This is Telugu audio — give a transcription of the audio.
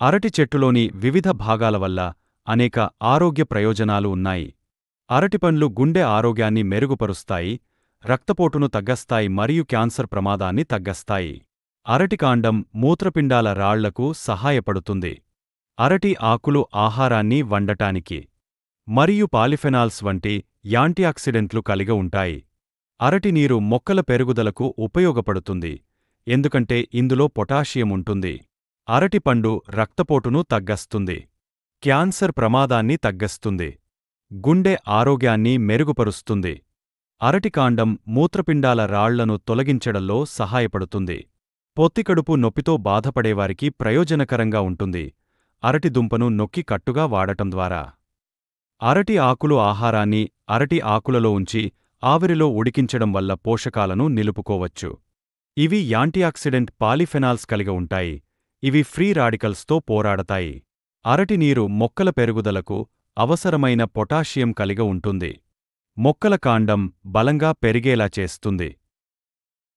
అరటి చెట్టులోని వివిధ భాగాల వల్ల అనేక ఆరోగ్య ప్రయోజనాలు ఉన్నాయి. అరటిపండ్లు గుండె ఆరోగ్యాన్ని మెరుగుపరుస్తాయి, రక్తపోటును తగ్గస్తాయి మరియు క్యాన్సర్ ప్రమాదాన్ని తగ్గస్తాయి. అరటికాండం మూత్రపిండాల రాళ్లకు సహాయపడుతుంది. అరటి ఆకులు ఆహారాన్ని వండటానికి మరియు పాలిఫెనాల్స్ వంటి యాంటీఆక్సిడెంట్లు కలిగి ఉంటాయి. అరటి నీరు మొక్కల పెరుగుదలకు ఉపయోగపడుతుంది, ఎందుకంటే ఇందులో పొటాషియం ఉంటుంది. అరటిపండు రక్తపోటును తగ్గస్తుంది, క్యాన్సర్ ప్రమాదాన్ని తగ్గస్తుంది, గుండె ఆరోగ్యాన్ని మెరుగుపరుస్తుంది. అరటికాండం మూత్రపిండాల రాళ్లను తొలగించడంలో సహాయపడుతుంది. పొత్తికడుపు నొప్పితో బాధపడేవారికి ప్రయోజనకరంగా ఉంటుంది. అరటి దుంపను నొక్కి కట్టుగా వాడటం ద్వారా అరటి ఆకులు ఆహారాన్ని అరటి ఆకులలో ఉంచి ఆవిరిలో ఉడికించడం వల్ల పోషకాలను నిలుపుకోవచ్చు. ఇవి యాంటీఆక్సిడెంట్ పాలిఫెనాల్స్ కలిగి ఉంటాయి. ఇవి ఫ్రీ రాడికల్స్తో పోరాడతాయి. అరటి నీరు మొక్కల పెరుగుదలకు అవసరమైన పొటాషియం కలిగి ఉంటుంది. మొక్కల కాండం బలంగా పెరిగేలా చేస్తుంది.